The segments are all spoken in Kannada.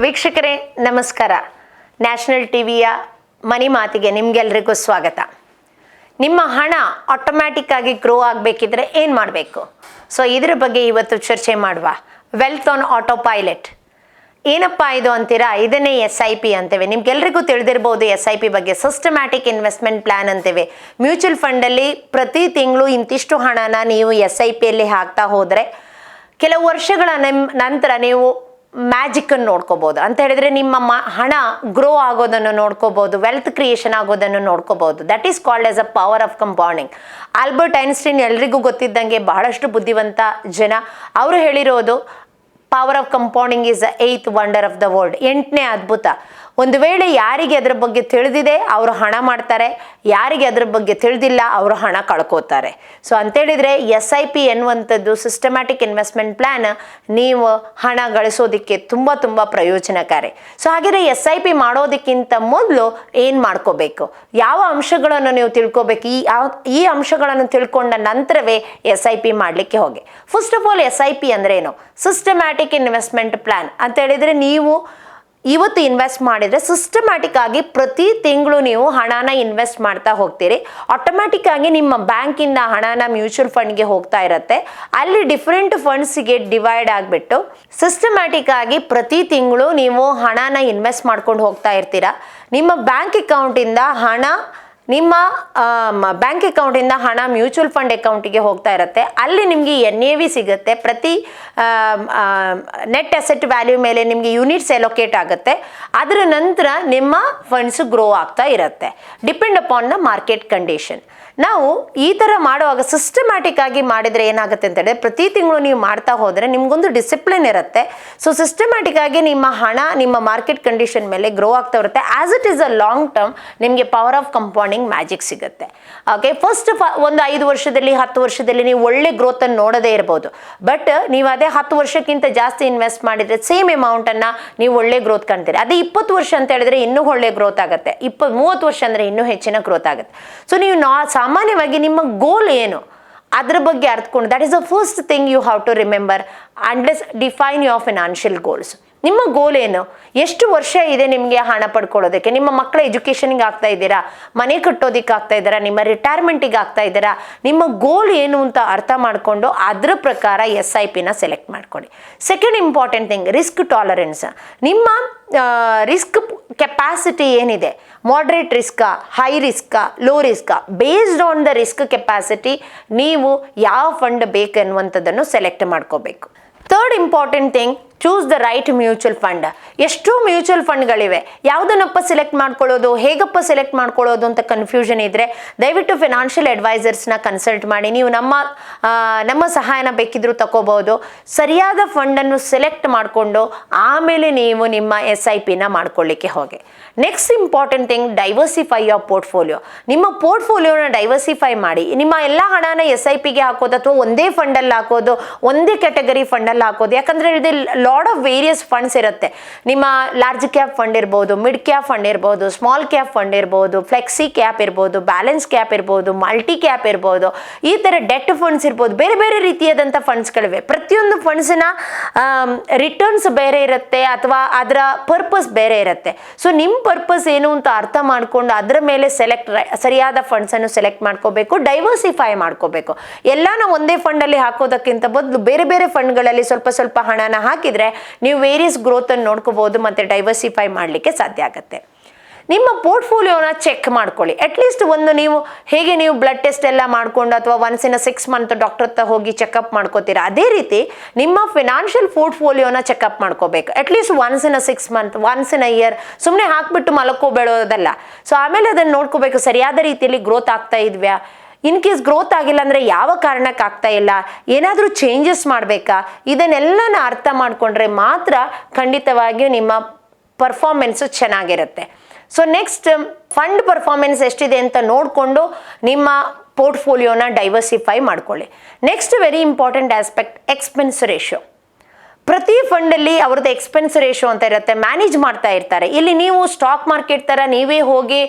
ವೀಕ್ಷಕರೇ ನಮಸ್ಕಾರ. ನ್ಯಾಷನಲ್ ಟಿವಿಯ ಮನಿ ಮಾತಿಗೆ ನಿಮಗೆಲ್ಲರಿಗೂ ಸ್ವಾಗತ. ನಿಮ್ಮ ಹಣ ಆಟೋಮ್ಯಾಟಿಕ್ ಆಗಿ ಗ್ರೋ ಆಗಬೇಕಿದ್ರೆ ಏನು ಮಾಡಬೇಕು? ಸೊ ಇದರ ಬಗ್ಗೆ ಇವತ್ತು ಚರ್ಚೆ ಮಾಡುವ. ವೆಲ್ತ್ ಆನ್ ಆಟೋ ಪೈಲಟ್ ಏನಪ್ಪ ಇದು ಅಂತೀರಾ? ಇದನ್ನೇ SIP ಅಂತೇವೆ. ನಿಮ್ಗೆಲ್ರಿಗೂ ತಿಳಿದಿರ್ಬೋದು SIP ಬಗ್ಗೆ. ಸಿಸ್ಟಮ್ಯಾಟಿಕ್ ಇನ್ವೆಸ್ಟ್ಮೆಂಟ್ ಪ್ಲಾನ್ ಅಂತೇವೆ. ಮ್ಯೂಚುವಲ್ ಫಂಡಲ್ಲಿ ಪ್ರತಿ ತಿಂಗಳು ಇಂತಿಷ್ಟು ಹಣನ ನೀವು SIPಯಲ್ಲಿ ಹಾಕ್ತಾ ಹೋದರೆ ಕೆಲವು ವರ್ಷಗಳ ನಂತರ ನೀವು ಮ್ಯಾಜಿಕನ್ನು ನೋಡ್ಕೋಬೋದು. ಅಂತ ಹೇಳಿದ್ರೆ ನಿಮ್ಮ ಹಣ ಗ್ರೋ ಆಗೋದನ್ನು ನೋಡ್ಕೋಬೋದು, ವೆಲ್ತ್ ಕ್ರಿಯೇಷನ್ ಆಗೋದನ್ನು ನೋಡ್ಕೋಬೋದು. That is called as a power of compounding. Albert Einstein ಎಲ್ರಿಗೂ ಗೊತ್ತಿದ್ದಂಗೆ ಬಹಳಷ್ಟು ಬುದ್ಧಿವಂತ ಜನ. ಅವರು ಹೇಳಿರೋದು power of compounding is the 8th wonder of the world. 8ನೇ ಅದ್ಭುತ. ಒಂದು ವೇಳೆ ಯಾರಿಗೆ ಅದರ ಬಗ್ಗೆ ತಿಳಿದಿದೆ ಅವರು ಹಣ ಮಾಡ್ತಾರೆ, ಯಾರಿಗೆ ಅದರ ಬಗ್ಗೆ ತಿಳಿದಿಲ್ಲ ಅವರು ಹಣ ಕಳ್ಕೋತಾರೆ. ಸೊ ಅಂತೇಳಿದರೆ SIP ಎನ್ನುವಂಥದ್ದು ಸಿಸ್ಟಮ್ಯಾಟಿಕ್ ಇನ್ವೆಸ್ಟ್ಮೆಂಟ್ ಪ್ಲ್ಯಾನ್ ನೀವು ಹಣ ಗಳಿಸೋದಕ್ಕೆ ತುಂಬ ಪ್ರಯೋಜನಕಾರಿ. ಸೊ ಹಾಗೆಯೇ SIP ಮಾಡೋದಕ್ಕಿಂತ ಮೊದಲು ಏನು ಮಾಡ್ಕೋಬೇಕು, ಯಾವ ಅಂಶಗಳನ್ನು ನೀವು ತಿಳ್ಕೊಬೇಕು, ಈ ಅಂಶಗಳನ್ನು ತಿಳ್ಕೊಂಡ ನಂತರವೇ SIP ಮಾಡಲಿಕ್ಕೆ ಹೋಗಿ. ಫಸ್ಟ್ ಆಫ್ ಆಲ್ SIP ಅಂದರೆ ಏನು? ಸಿಸ್ಟಮ್ಯಾಟಿಕ್ ಇನ್ವೆಸ್ಟ್ಮೆಂಟ್ ಪ್ಲ್ಯಾನ್ ಅಂತ ಹೇಳಿದರೆ ನೀವು ಇವತ್ತು ಇನ್ವೆಸ್ಟ್ ಮಾಡಿದರೆ ಸಿಸ್ಟಮ್ಯಾಟಿಕ್ ಆಗಿ ಪ್ರತಿ ತಿಂಗಳು ನೀವು ಹಣನ ಇನ್ವೆಸ್ಟ್ ಮಾಡ್ತಾ ಹೋಗ್ತೀರಿ. ಆಟೋಮ್ಯಾಟಿಕ್ ಆಗಿ ನಿಮ್ಮ ಬ್ಯಾಂಕಿಂದ ಹಣನ ಮ್ಯೂಚುವಲ್ ಫಂಡ್ಗೆ ಹೋಗ್ತಾ ಇರುತ್ತೆ. ಅಲ್ಲಿ ಡಿಫ್ರೆಂಟ್ ಫಂಡ್ಸ್ಗೆ ಡಿವೈಡ್ ಆಗಿಬಿಟ್ಟು ಸಿಸ್ಟಮ್ಯಾಟಿಕ್ ಆಗಿ ಪ್ರತಿ ತಿಂಗಳು ನೀವು ಹಣನ ಇನ್ವೆಸ್ಟ್ ಮಾಡ್ಕೊಂಡು ಹೋಗ್ತಾ ಇರ್ತೀರಾ. ನಿಮ್ಮ ಬ್ಯಾಂಕ್ ಅಕೌಂಟಿಂದ ಹಣ ಮ್ಯೂಚುವಲ್ ಫಂಡ್ ಅಕೌಂಟಿಗೆ ಹೋಗ್ತಾ ಇರುತ್ತೆ. ಅಲ್ಲಿ ನಿಮಗೆ NAV ಸಿಗುತ್ತೆ. ಪ್ರತಿ ನೆಟ್ ಅಸೆಟ್ ವ್ಯಾಲ್ಯೂ ಮೇಲೆ ನಿಮಗೆ ಯೂನಿಟ್ಸ್ ಅಲೋಕೇಟ್ ಆಗುತ್ತೆ. ಅದರ ನಂತರ ನಿಮ್ಮ ಫಂಡ್ಸ್ ಗ್ರೋ ಆಗ್ತಾ ಇರುತ್ತೆ, depend upon the market condition. ನಾವು ಈ ಥರ ಮಾಡುವಾಗ ಸಿಸ್ಟಮ್ಯಾಟಿಕ್ ಆಗಿ ಮಾಡಿದರೆ ಏನಾಗುತ್ತೆ ಅಂತ ಹೇಳಿದ್ರೆ ಪ್ರತಿ ತಿಂಗಳು ನೀವು ಮಾಡ್ತಾ ಹೋದರೆ ನಿಮಗೊಂದು ಡಿಸಿಪ್ಲಿನ್ ಇರುತ್ತೆ. ಸೊ ಸಿಸ್ಟಮ್ಯಾಟಿಕ್ ಆಗಿ ನಿಮ್ಮ ಹಣ ನಿಮ್ಮ ಮಾರ್ಕೆಟ್ ಕಂಡೀಷನ್ ಮೇಲೆ ಗ್ರೋ ಆಗ್ತಾ ಇರುತ್ತೆ. As it is a long term ನಿಮಗೆ ಪವರ್ ಆಫ್ ಕಂಪೌಂಡಿಂಗ್ ಮ್ಯಾಜಿಕ್ ಸಿಗುತ್ತೆ. ಓಕೆ, ಫಸ್ಟ್ ಒಂದು 5 ವರ್ಷದಲ್ಲಿ 10 ವರ್ಷದಲ್ಲಿ ನೀವು ಒಳ್ಳೆ ಗ್ರೋತನ್ನು ನೋಡೋದೇ ಇರ್ಬೋದು. ಬಟ್ ನೀವು ಅದೇ 10 ವರ್ಷಕ್ಕಿಂತ ಜಾಸ್ತಿ ಇನ್ವೆಸ್ಟ್ ಮಾಡಿದರೆ ಸೇಮ್ ಅಮೌಂಟನ್ನು ನೀವು ಒಳ್ಳೆ ಗ್ರೋತ್ ಕಾಣ್ತೀರಿ. ಅದೇ 20 ವರ್ಷ ಅಂತ ಹೇಳಿದ್ರೆ ಇನ್ನೂ ಒಳ್ಳೆ ಗ್ರೋತ್ ಆಗುತ್ತೆ. 30 ವರ್ಷ ಅಂದರೆ ಇನ್ನೂ ಹೆಚ್ಚಿನ ಗ್ರೋತ್ ಆಗುತ್ತೆ. ಸೊ ನೀವು ಸಾಮಾನ್ಯವಾಗಿ ನಿಮ್ಮ ಗೋಲ್ ಏನು ಅದ್ರ ಬಗ್ಗೆ ಅರ್ಥಕೊಂಡು, that is the first thing you have to remember and define your financial goals. ನಿಮ್ಮ ಗೋಲ್ ಏನು? ಎಷ್ಟು ವರ್ಷ ಇದೆ ನಿಮಗೆ ಹಣ ಪಡ್ಕೊಳ್ಳೋದಕ್ಕೆ? ನಿಮ್ಮ ಮಕ್ಕಳ ಎಜುಕೇಷನಿಗೆ ಆಗ್ತಾ ಇದ್ದೀರಾ, ಮನೆ ಕಟ್ಟೋದಕ್ಕೆ ಆಗ್ತಾ ಇದ್ದೀರಾ, ನಿಮ್ಮ ರಿಟೈರ್ಮೆಂಟಿಗೆ ಆಗ್ತಾ ಇದ್ದೀರಾ? ನಿಮ್ಮ ಗೋಲ್ ಏನು ಅಂತ ಅರ್ಥ ಮಾಡಿಕೊಂಡು ಅದರ ಪ್ರಕಾರ SIPನ ಸೆಲೆಕ್ಟ್ ಮಾಡ್ಕೊಳ್ಳಿ. Second important thing, risk tolerance. ನಿಮ್ಮ ರಿಸ್ಕ್ ಕೆಪಾಸಿಟಿ ಏನಿದೆ, ಮಾಡ್ರೇಟ್ ರಿಸ್ಕಾ, ಹೈ ರಿಸ್ಕಾ, ಲೋ ರಿಸ್ಕಾ? Based on the risk capacity ನೀವು ಯಾವ ಫಂಡ್ ಬೇಕನ್ನುವಂಥದ್ದನ್ನು ಸೆಲೆಕ್ಟ್ ಮಾಡ್ಕೋಬೇಕು. Third important thing, choose the right mutual fund. ಎಷ್ಟು ಮ್ಯೂಚುವಲ್ ಫಂಡ್ಗಳಿವೆ, ಯಾವುದನ್ನಪ್ಪ ಸೆಲೆಕ್ಟ್ ಮಾಡ್ಕೊಳ್ಳೋದು, ಹೇಗಪ್ಪ ಸೆಲೆಕ್ಟ್ ಮಾಡ್ಕೊಳ್ಳೋದು ಅಂತ ಕನ್ಫ್ಯೂಷನ್ ಇದ್ದರೆ ದಯವಿಟ್ಟು ಫಿನಾನ್ಷಿಯಲ್ ಅಡ್ವೈಸರ್ಸ್ನ ಕನ್ಸಲ್ಟ್ ಮಾಡಿ. ನೀವು ನಮ್ಮ ಸಹಾಯನ ಬೇಕಿದ್ರೂ ತಗೋಬಹುದು. ಸರಿಯಾದ ಫಂಡನ್ನು ಸೆಲೆಕ್ಟ್ ಮಾಡಿಕೊಂಡು ಆಮೇಲೆ ನೀವು ನಿಮ್ಮ SIPನ ಮಾಡ್ಕೊಳ್ಳಿಕ್ಕೆ ಹೋಗಿ. Next important thing, diversify your portfolio. ನಿಮ್ಮ ಪೋರ್ಟ್ಫೋಲಿಯೋನ ಡೈವರ್ಸಿಫೈ ಮಾಡಿ. ನಿಮ್ಮ ಎಲ್ಲ ಹಣನ SIPಗೆ ಹಾಕೋದು ಅಥವಾ ಒಂದೇ ಫಂಡಲ್ಲಿ ಹಾಕೋದು, ಒಂದೇ ಕ್ಯಾಟಗರಿ ಫಂಡಲ್ಲಿ ಹಾಕೋದು. ಯಾಕಂದರೆ ಇದು ಲಾಟ್ ಆಫ್ ವೇರಿಯಸ್ ಫಂಡ್ಸ್ ಇರುತ್ತೆ. ನಿಮ್ಮ ಲಾರ್ಜ್ ಕ್ಯಾಪ್ ಫಂಡ್ ಇರ್ಬೋದು, ಮಿಡ್ ಕ್ಯಾಪ್ ಫಂಡ್ ಇರ್ಬೋದು, ಸ್ಮಾಲ್ ಕ್ಯಾಪ್ ಫಂಡ್ ಇರ್ಬೋದು, ಫ್ಲೆಕ್ಸಿ ಕ್ಯಾಪ್ ಇರ್ಬೋದು, ಬ್ಯಾಲೆನ್ಸ್ ಕ್ಯಾಪ್ ಇರ್ಬೋದು, ಮಲ್ಟಿ ಕ್ಯಾಪ್ ಇರ್ಬೋದು, ಈ ಥರ ಡೆಟ್ ಫಂಡ್ಸ್ ಇರ್ಬೋದು. ಬೇರೆ ಬೇರೆ ರೀತಿಯಾದಂಥ ಫಂಡ್ಸ್ಗಳಿವೆ. ಪ್ರತಿಯೊಂದು ಫಂಡ್ಸ್ನ ರಿಟರ್ನ್ಸ್ ಬೇರೆ ಇರುತ್ತೆ ಅಥವಾ ಅದರ ಪರ್ಪಸ್ ಬೇರೆ ಇರುತ್ತೆ. ಸೊ ನಿಮ್ಮ ಪರ್ಪಸ್ ಏನು ಅಂತ ಅರ್ಥ ಮಾಡಿಕೊಂಡು ಅದರ ಮೇಲೆ ಸರಿಯಾದ ಫಂಡ್ಸನ್ನು ಸೆಲೆಕ್ಟ್ ಮಾಡ್ಕೋಬೇಕು, ಡೈವರ್ಸಿಫೈ ಮಾಡ್ಕೋಬೇಕು. ಎಲ್ಲಾನು ಒಂದೇ ಫಂಡಲ್ಲಿ ಹಾಕೋದಕ್ಕಿಂತ ಬದಲು ಬೇರೆ ಬೇರೆ ಫಂಡ್ಗಳಲ್ಲಿ ಸ್ವಲ್ಪ ಹಣನ ಹಾಕಿದರೆ ನೀವು ವೇರಿಯಸ್ ಗ್ರೋತನ್ನು ನೋಡ್ಕೋಬಹುದು ಮತ್ತು ಡೈವರ್ಸಿಫೈ ಮಾಡಲಿಕ್ಕೆ ಸಾಧ್ಯ ಆಗುತ್ತೆ. ನಿಮ್ಮ ಪೋರ್ಟ್ಫೋಲಿಯೋನ ಚೆಕ್ ಮಾಡ್ಕೊಳ್ಳಿ. ಅಟ್ಲೀಸ್ಟ್ ನೀವು ಬ್ಲಡ್ ಟೆಸ್ಟ್ ಎಲ್ಲ ಮಾಡಿಕೊಂಡು ಅಥವಾ ಒನ್ಸ್ ಇನ್ 6 ಮಂತ್ ಡಾಕ್ಟರ್ ಹತ್ರ ಹೋಗಿ ಚೆಕಪ್ ಮಾಡ್ಕೋತೀರಾ, ಅದೇ ರೀತಿ ನಿಮ್ಮ ಫಿನಾನ್ಷಿಯಲ್ ಪೋರ್ಟ್ಫೋಲಿಯೋನ ಚೆಕಪ್ ಮಾಡ್ಕೋಬೇಕು. At least once in 6 month, once in year. ಸುಮ್ಮನೆ ಹಾಕ್ಬಿಟ್ಟು ಮಲ್ಕೋಬೇಡೋದಲ್ಲ. ಸೊ ಆಮೇಲೆ ಅದನ್ನು ನೋಡ್ಕೋಬೇಕು, ಸರಿಯಾದ ರೀತಿಯಲ್ಲಿ ಗ್ರೋತ್ ಆಗ್ತಾ ಇದ್ವ್ಯಾ, ಇನ್ ಕೇಸ್ ಗ್ರೋತ್ ಆಗಿಲ್ಲ ಅಂದರೆ ಯಾವ ಕಾರಣಕ್ಕೆ ಆಗ್ತಾ ಇಲ್ಲ, ಏನಾದರೂ ಚೇಂಜಸ್ ಮಾಡಬೇಕಾ, ಇದನ್ನೆಲ್ಲನ ಅರ್ಥ ಮಾಡಿಕೊಂಡ್ರೆ ಮಾತ್ರ ಖಂಡಿತವಾಗಿಯೂ ನಿಮ್ಮ ಪರ್ಫಾರ್ಮೆನ್ಸು ಚೆನ್ನಾಗಿರುತ್ತೆ. ಸೊ ನೆಕ್ಸ್ಟ್, ಫಂಡ್ ಪರ್ಫಾರ್ಮೆನ್ಸ್ ಎಷ್ಟಿದೆ ಅಂತ ನೋಡಿಕೊಂಡು ನಿಮ್ಮ ಪೋರ್ಟ್ಫೋಲಿಯೋನ ಡೈವರ್ಸಿಫೈ ಮಾಡ್ಕೊಳ್ಳಿ. Next very important aspect, expense ratio. ಪ್ರತಿ ಫಂಡಲ್ಲಿ ಅವ್ರದ್ದು ಎಕ್ಸ್ಪೆನ್ಸ್ ರೇಷೋ ಅಂತ ಇರುತ್ತೆ, ಮ್ಯಾನೇಜ್ ಮಾಡ್ತಾ ಇರ್ತಾರೆ. ಇಲ್ಲಿ ನೀವು ಸ್ಟಾಕ್ ಮಾರ್ಕೆಟ್ ಥರ ನೀವೇ ಹೋಗಿ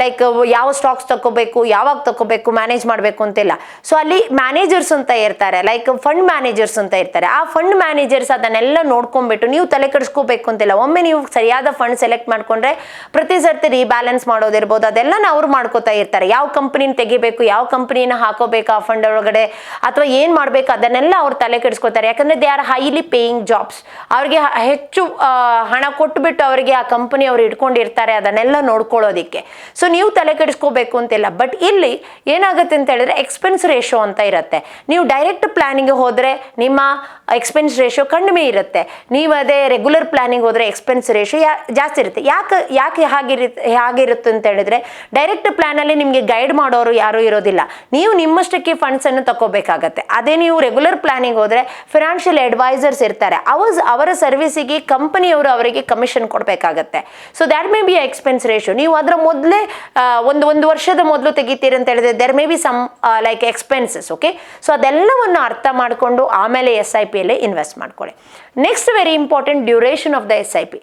ಲೈಕ್ ಯಾವ ಸ್ಟಾಕ್ಸ್ ತಗೋಬೇಕು, ಯಾವಾಗ ತಗೋಬೇಕು, ಮ್ಯಾನೇಜ್ ಮಾಡಬೇಕು ಅಂತಿಲ್ಲ. ಸೊ ಅಲ್ಲಿ ಮ್ಯಾನೇಜರ್ಸ್ ಅಂತ ಇರ್ತಾರೆ, ಲೈಕ್ ಫಂಡ್ ಮ್ಯಾನೇಜರ್ಸ್ ಅಂತ ಇರ್ತಾರೆ. ಆ ಫಂಡ್ ಮ್ಯಾನೇಜರ್ಸ್ ಅದನ್ನೆಲ್ಲ ನೋಡ್ಕೊಂಡ್ಬಿಟ್ಟು ನೀವು ತಲೆ ಕೆಡಿಸ್ಕೋಬೇಕು ಅಂತಿಲ್ಲ. ಒಮ್ಮೆ ನೀವು ಸರಿಯಾದ ಫಂಡ್ ಸೆಲೆಕ್ಟ್ ಮಾಡ್ಕೊಂಡ್ರೆ ಪ್ರತಿ ಸರ್ತಿ ರೀಬ್ಯಾಲೆನ್ಸ್ ಮಾಡೋದಿರ್ಬೋದು, ಅದೆಲ್ಲ ಅವ್ರು ಮಾಡ್ಕೋತಾ ಇರ್ತಾರೆ. ಯಾವ ಕಂಪನಿನ ತೆಗಿಬೇಕು, ಯಾವ ಕಂಪನಿನ ಹಾಕೋಬೇಕು ಆ ಫಂಡ್ ಒಳಗಡೆ, ಅಥವಾ ಏನ್ ಮಾಡ್ಬೇಕು ಅದನ್ನೆಲ್ಲ ಅವ್ರು ತಲೆ ಕೆಡಿಸ್ಕೋತಾರೆ. ಯಾಕಂದ್ರೆ they are highly paying jobs. ಅವ್ರಿಗೆ ಹೆಚ್ಚು ಹಣ ಕೊಟ್ಬಿಟ್ಟು ಅವರಿಗೆ ಆ ಕಂಪನಿ ಅವ್ರು ಇಟ್ಕೊಂಡಿರ್ತಾರೆ ಅದನ್ನೆಲ್ಲ ನೋಡ್ಕೊಳ್ಳೋದಿಕ್ಕೆ. ಸೊ ನೀವು ತಲೆ ಕೆಡಿಸ್ಕೋಬೇಕು ಅಂತಿಲ್ಲ. ಬಟ್ ಇಲ್ಲಿ ಏನಾಗುತ್ತೆ ಅಂತ ಹೇಳಿದ್ರೆ ಎಕ್ಸ್ಪೆನ್ಸ್ ರೇಷೋ ಅಂತ ಇರುತ್ತೆ. ನೀವು ಡೈರೆಕ್ಟ್ ಪ್ಲಾನಿಂಗ್ ಹೋದ್ರೆ ನಿಮ್ಮ ಎಕ್ಸ್ಪೆನ್ಸ್ ರೇಷೋ ಕಡಿಮೆ ಇರುತ್ತೆ. ನೀವು ಅದೇ ರೆಗ್ಯುಲರ್ ಪ್ಲಾನಿಂಗ್ ಹೋದ್ರೆ ಎಕ್ಸ್ಪೆನ್ಸ್ ರೇಷೋ ಜಾಸ್ತಿ ಇರುತ್ತೆ. ಯಾಕೆ ಹಾಗಿರುತ್ತೆ ಅಂತ ಹೇಳಿದ್ರೆ ಡೈರೆಕ್ಟ್ ಪ್ಲಾನ್ ಅಲ್ಲಿ ನಿಮ್ಗೆ ಗೈಡ್ ಮಾಡೋರು ಯಾರು ಇರೋದಿಲ್ಲ. ನೀವು ನಿಮ್ಮಷ್ಟಕ್ಕೆ ಫಂಡ್ಸ್ ಅನ್ನು ತಗೋಬೇಕಾಗತ್ತೆ. ಅದೇ ನೀವು ರೆಗ್ಯುಲರ್ ಪ್ಲಾನಿಂಗ್ ಹೋದ್ರೆ ಫಿನಾನ್ಷಿಯಲ್ ಅಡ್ವೈಸರ್ಸ್ ಇರ್ತಾರೆ, ಅವರ ಸರ್ವಿಸಿಗೆ ಕಂಪನಿಯವರು ಅವರಿಗೆ ಕಮಿಷನ್ ಕೊಡಬೇಕಾಗತ್ತೆ. So that may be expense ratio. ನೀವು ಅದರ ಮೊದಲೇ ಒಂದು ವರ್ಷದ ಮೊದಲು ತೆಗಿತೀರಿ ಅಂತ ಹೇಳಿದ್ರೆ there may be some like expenses. Okay, so ಅದೆಲ್ಲವನ್ನು ಅರ್ಥ ಮಾಡಿಕೊಂಡು ಆಮೇಲೆ SIP ಯಲ್ಲಿ ಇನ್ವೆಸ್ಟ್ ಮಾಡ್ಕೊಳ್ಳಿ. Next very important, duration of the SIP.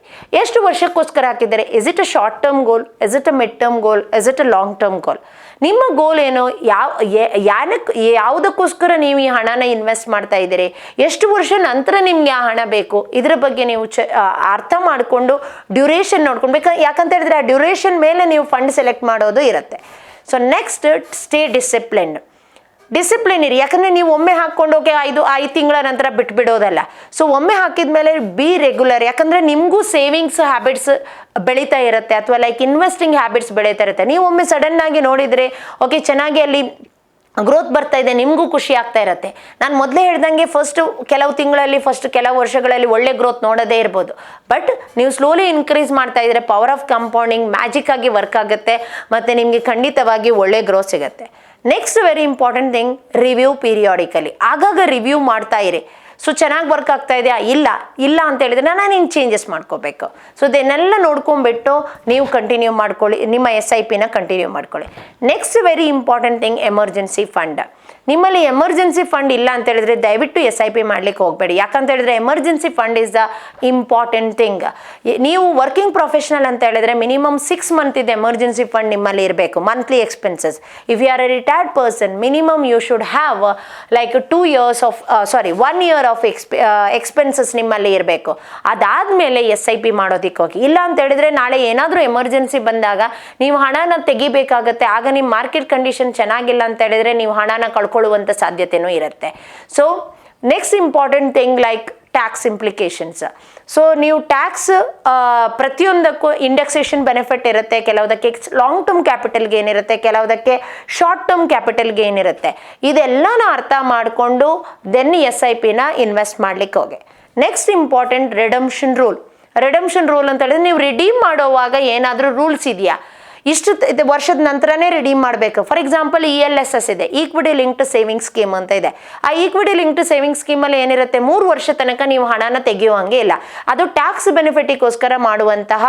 ಎಷ್ಟು ವರ್ಷಕ್ಕೋಸ್ಕರ ಹಾಕಿದ್ದಾರೆ? Is it a short term goal, is it a mid term goal, is it a long term goal? ನಿಮ್ಮ ಗೋಲ್ ಏನು? ಯಾವುದಕ್ಕೋಸ್ಕರ ನೀವು ಈ ಹಣನ ಇನ್ವೆಸ್ಟ್ ಮಾಡ್ತಾ ಇದ್ದೀರಿ? ಎಷ್ಟು ವರ್ಷ ನಂತರ ನಿಮ್ಗೆ ಆ ಹಣ ಬೇಕು? ಇದ್ರ ಬಗ್ಗೆ ನೀವು ಅರ್ಥ ಮಾಡಿಕೊಂಡು ಡ್ಯೂರೇಷನ್ ನೋಡ್ಕೊಳ್ಬೇಕು. ಯಾಕಂತ ಹೇಳಿದ್ರೆ ಆ ಡ್ಯೂರೇಷನ್ ಮೇಲೆ ನೀವು ಫಂಡ್ ಸೆಲೆಕ್ಟ್ ಮಾಡೋದು ಇರುತ್ತೆ. ಸೊ ನೆಕ್ಸ್ಟ್, ಸ್ಟೇ ಡಿಸಿಪ್ಲಿನ್ ಇರಿ. ಯಾಕಂದ್ರೆ ನೀವು ಒಮ್ಮೆ ಹಾಕೊಂಡು ಹೋಗಿ 5 ತಿಂಗಳ ನಂತರ ಬಿಟ್ಬಿಡೋದಲ್ಲ. ಸೊ ಒಮ್ಮೆ ಹಾಕಿದ್ಮೇಲೆ ಬಿ ರೆಗ್ಯುಲರ್. ಯಾಕಂದ್ರೆ ನಿಮಗೂ ಸೇವಿಂಗ್ಸ್ ಹ್ಯಾಬಿಟ್ಸ್ ಬೆಳೀತಾ ಇರುತ್ತೆ, ಅಥವಾ ಲೈಕ್ ಇನ್ವೆಸ್ಟಿಂಗ್ ಹ್ಯಾಬಿಟ್ಸ್ ಬೆಳೀತಾ ಇರುತ್ತೆ. ನೀವು ಒಮ್ಮೆ ಸಡನ್ ಆಗಿ ನೋಡಿದ್ರೆ ಓಕೆ ಚೆನ್ನಾಗಿ ಅಲ್ಲಿ ಗ್ರೋತ್ ಬರ್ತಾ ಇದೆ, ನಿಮಗೂ ಖುಷಿ ಆಗ್ತಾ ಇರುತ್ತೆ. ನಾನು ಮೊದಲೇ ಹೇಳ್ದಂಗೆ ಕೆಲವು ತಿಂಗಳಲ್ಲಿ ಕೆಲವು ವರ್ಷಗಳಲ್ಲಿ ಒಳ್ಳೆ ಗ್ರೋತ್ ನೋಡೋದೇ ಇರ್ಬೋದು. ಬಟ್ ನೀವು ಸ್ಲೋಲಿ ಇನ್ಕ್ರೀಸ್ ಮಾಡ್ತಾ ಇದ್ರೆ ಪವರ್ ಆಫ್ ಕಾಂಪೌಂಡಿಂಗ್ ಮ್ಯಾಜಿಕ್ ಆಗಿ ವರ್ಕ್ ಆಗುತ್ತೆ, ಮತ್ತೆ ನಿಮಗೆ ಖಂಡಿತವಾಗಿ ಒಳ್ಳೆ ಗ್ರೋತ್ ಸಿಗುತ್ತೆ. Next very important thing, review periodically. ಆಗಾಗ ರಿವ್ಯೂ ಮಾಡ್ತಾ ಇರಿ. ಸೊ ಚೆನ್ನಾಗಿ ವರ್ಕ್ ಆಗ್ತಾ ಇದೆಯಾ, ಇಲ್ಲ ಅಂತ ಹೇಳಿದ್ರೆ ನಾನು ಹಿಂಗೆ ಚೇಂಜಸ್ ಮಾಡ್ಕೋಬೇಕು. ಸೊ ಇದನ್ನೆಲ್ಲ ನೋಡ್ಕೊಂಡ್ಬಿಟ್ಟು ನೀವು ಕಂಟಿನ್ಯೂ ಮಾಡ್ಕೊಳ್ಳಿ, ನಿಮ್ಮ SIPನ ಕಂಟಿನ್ಯೂ ಮಾಡ್ಕೊಳ್ಳಿ. Next very important thing, emergency fund. ನಿಮ್ಮಲ್ಲಿ ಎಮರ್ಜೆನ್ಸಿ ಫಂಡ್ ಇಲ್ಲ ಅಂತ ಹೇಳಿದ್ರೆ ದಯವಿಟ್ಟು SIP ಮಾಡ್ಲಿಕ್ಕೆ ಹೋಗಬೇಡಿ. ಯಾಕಂತ ಹೇಳಿದ್ರೆ emergency fund is the important thing. ನೀವು ವರ್ಕಿಂಗ್ ಪ್ರೊಫೆಷನಲ್ ಅಂತ ಹೇಳಿದ್ರೆ ಮಿನಿಮಮ್ 6 ಮಂತ್ ಇದೆ ಎಮರ್ಜೆನ್ಸಿ ಫಂಡ್ ನಿಮ್ಮಲ್ಲಿ ಇರಬೇಕು, monthly expenses. If you are a retired person, minimum you should have like 1 year of expenses ನಿಮ್ಮಲ್ಲಿ ಇರಬೇಕು. ಅದಾದ್ಮೇಲೆ SIP ಮಾಡೋದಿಕ್ಕೆ ಹೋಗಿ. ಇಲ್ಲ ಅಂತ ಹೇಳಿದ್ರೆ ನಾಳೆ ಏನಾದರೂ ಎಮರ್ಜೆನ್ಸಿ ಬಂದಾಗ ನೀವು ಹಣನ ತೆಗಿಬೇಕಾಗತ್ತೆ. ಆಗ ನಿಮ್ಮ ಮಾರ್ಕೆಟ್ ಕಂಡೀಷನ್ ಚೆನ್ನಾಗಿಲ್ಲ ಅಂತ ಹೇಳಿದ್ರೆ ನೀವು ಹಣನ ಕಳ್ಕೊಳ್ಳುವಂಥ ಸಾಧ್ಯತೆನೂ ಇರುತ್ತೆ. So next important thing like tax implications. So ನೀವು ಟ್ಯಾಕ್ಸ್ ಪ್ರತಿಯೊಂದಕ್ಕೂ ಇಂಡೆಕ್ಸೇಷನ್ ಬೆನಿಫಿಟ್ ಇರುತ್ತೆ, ಕೆಲವುದಕ್ಕೆ ಲಾಂಗ್ ಟರ್ಮ್ ಕ್ಯಾಪಿಟಲ್ ಗೇನ್ ಇರುತ್ತೆ, ಕೆಲವುದಕ್ಕೆ ಶಾರ್ಟ್ ಟರ್ಮ್ ಕ್ಯಾಪಿಟಲ್ ಗೇನ್ ಇರುತ್ತೆ. ಇದೆಲ್ಲನೂ ಅರ್ಥ ಮಾಡಿಕೊಂಡು ದೆನ್ SIPನ ಇನ್ವೆಸ್ಟ್ ಮಾಡ್ಲಿಕ್ಕೆ ಹೋಗಿ. ನೆಕ್ಸ್ಟ್ ಇಂಪಾರ್ಟೆಂಟ್, ರಿಡಂಪ್ಷನ್ ರೂಲ್ ಅಂತ ಹೇಳಿದ್ರೆ ನೀವು ರಿಡೀಮ್ ಮಾಡೋವಾಗ ಏನಾದರೂ ರೂಲ್ಸ್ ಇದೆಯಾ? ಇಷ್ಟು ವರ್ಷದ ನಂತರನೇ ರಿಡೀಮ್ ಮಾಡಬೇಕು. ಫಾರ್ ಎಕ್ಸಾಂಪಲ್ ELSS ಇದೆ, ಈಕ್ವಿಟಿ ಲಿಂಕ್ಡ್ ಸೇವಿಂಗ್ ಸ್ಕೀಮ್ ಅಂತ ಇದೆ. ಆ ಈಕ್ವಿಟಿ ಲಿಂಕ್ಡ್ ಸೇವಿಂಗ್ ಸ್ಕೀಮಲ್ಲಿ ಏನಿರುತ್ತೆ, 3 ವರ್ಷ ತನಕ ನೀವು ಹಣನ ತೆಗೆಯುವಂಗೆ ಇಲ್ಲ. ಅದು ಟ್ಯಾಕ್ಸ್ ಬೆನಿಫಿಟಿಗೋಸ್ಕರ ಮಾಡುವಂತಹ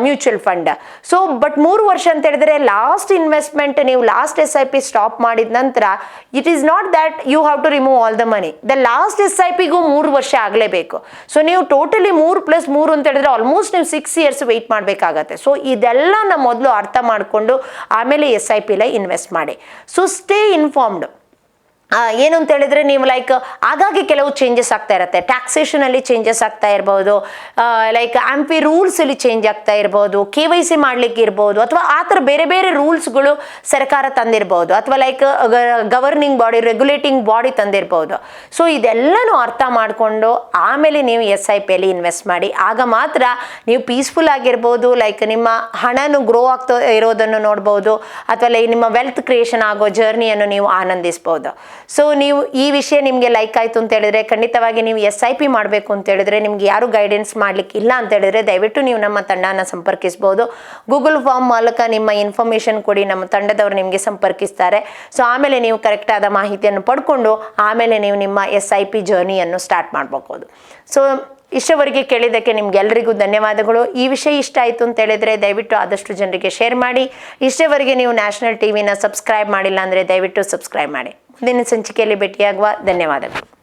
ಮ್ಯೂಚುವಲ್ ಫಂಡ್. ಸೊ ಬಟ್ 3 ವರ್ಷ ಅಂತ ಹೇಳಿದ್ರೆ ಲಾಸ್ಟ್ ಇನ್ವೆಸ್ಟ್ಮೆಂಟ್, ನೀವು ಲಾಸ್ಟ್ SIP ಸ್ಟಾಪ್ ಮಾಡಿದ ನಂತರ it is not that you have to remove all the money. The last SIPಗೂ 3 ವರ್ಷ ಆಗಲೇಬೇಕು. ಸೊ ನೀವು ಟೋಟಲಿ 3+3 ಅಂತ ಹೇಳಿದ್ರೆ ಆಲ್ಮೋಸ್ಟ್ ನೀವು 6 ಇಯರ್ಸ್ ವೆಯ್ಟ್ ಮಾಡಬೇಕಾಗತ್ತೆ. ಸೊ ಇದೆಲ್ಲ ನಮ್ಮ ಮೊದಲು ಅರ್ಥ ಮಾಡಿಕೊಂಡು ಆಮೇಲೆ SIPಲಿ ಇನ್ವೆಸ್ಟ್ ಮಾಡಿ. So stay informed. ಏನು ಅಂತ ಹೇಳಿದ್ರೆ ನೀವು ಲೈಕ್ ಆಗಾಗ್ಗೆ ಕೆಲವು ಚೇಂಜಸ್ ಆಗ್ತಾ ಇರುತ್ತೆ. ಟ್ಯಾಕ್ಸೇಷನ್ ಅಲ್ಲಿ ಚೇಂಜಸ್ ಆಗ್ತಾ ಇರ್ಬೋದು, ಲೈಕ್ ಆಂಪಿ ರೂಲ್ಸ್ ಅಲ್ಲಿ ಚೇಂಜ್ ಆಗ್ತಾ ಇರ್ಬೋದು, KYC ಮಾಡ್ಲಿಕ್ಕೆ ಇರ್ಬೋದು, ಅಥವಾ ಆ ಥರ ಬೇರೆ ಬೇರೆ ರೂಲ್ಸ್ಗಳು ಸರ್ಕಾರ ತಂದಿರ್ಬೋದು, ಅಥವಾ like governing body, regulating body ತಂದಿರ್ಬೋದು. ಸೊ ಇದೆಲ್ಲನೂ ಅರ್ಥ ಮಾಡಿಕೊಂಡು ಆಮೇಲೆ ನೀವು SIPಯಲ್ಲಿ ಇನ್ವೆಸ್ಟ್ ಮಾಡಿ. ಆಗ ಮಾತ್ರ ನೀವು ಪೀಸ್ಫುಲ್ ಆಗಿರ್ಬೋದು, ಲೈಕ್ ನಿಮ್ಮ ಹಣನು ಗ್ರೋ ಆಗ್ತಾ ಇರೋದನ್ನು ನೋಡ್ಬೋದು, ಅಥವಾ ಲೈಕ್ ನಿಮ್ಮ ವೆಲ್ತ್ ಕ್ರಿಯೇಷನ್ ಆಗೋ ಜರ್ನಿಯನ್ನು ನೀವು ಆನಂದಿಸ್ಬೋದು. ಸೊ ನೀವು ಈ ವಿಷಯ ನಿಮಗೆ ಲೈಕ್ ಆಯಿತು ಅಂತ ಹೇಳಿದ್ರೆ ಖಂಡಿತವಾಗಿ ನೀವು SIP ಮಾಡಬೇಕು ಅಂತ ಹೇಳಿದ್ರೆ, ನಿಮ್ಗೆ ಯಾರು ಗೈಡೆನ್ಸ್ ಮಾಡ್ಲಿಕ್ಕೆ ಇಲ್ಲ ಅಂತ ಹೇಳಿದ್ರೆ ದಯವಿಟ್ಟು ನೀವು ನಮ್ಮ ತಂಡನ ಸಂಪರ್ಕಿಸ್ಬೋದು. ಗೂಗಲ್ ಫಾರ್ಮ್ ಮೂಲಕ ನಿಮ್ಮ ಇನ್ಫಾರ್ಮೇಷನ್ ಕೊಡಿ, ನಮ್ಮ ತಂಡದವರು ನಿಮಗೆ ಸಂಪರ್ಕಿಸ್ತಾರೆ. ಸೊ ಆಮೇಲೆ ನೀವು ಕರೆಕ್ಟ್ ಆದ ಮಾಹಿತಿಯನ್ನು ಪಡ್ಕೊಂಡು ಆಮೇಲೆ ನೀವು ನಿಮ್ಮ SIP ಜರ್ನಿಯನ್ನು ಸ್ಟಾರ್ಟ್ ಮಾಡಬಹುದು. ಸೊ ಇಷ್ಟವರೆಗೆ ಕೇಳಿದ್ದಕ್ಕೆ ನಿಮ್ಗೆಲ್ಲರಿಗೂ ಧನ್ಯವಾದಗಳು. ಈ ವಿಷಯ ಇಷ್ಟ ಆಯಿತು ಅಂತ ಹೇಳಿದ್ರೆ ದಯವಿಟ್ಟು ಆದಷ್ಟು ಜನರಿಗೆ ಶೇರ್ ಮಾಡಿ. ಇಷ್ಟವರೆಗೆ ನೀವು ನ್ಯಾಷನಲ್ ಟಿವಿನ ಸಬ್ಸ್ಕ್ರೈಬ್ ಮಾಡಿಲ್ಲ ಅಂದರೆ ದಯವಿಟ್ಟು ಸಬ್ಸ್ಕ್ರೈಬ್ ಮಾಡಿ. ಮುಂದಿನ ಸಂಚಿಕೆಯಲ್ಲಿ ಭೇಟಿಯಾಗುವ. ಧನ್ಯವಾದಗಳು.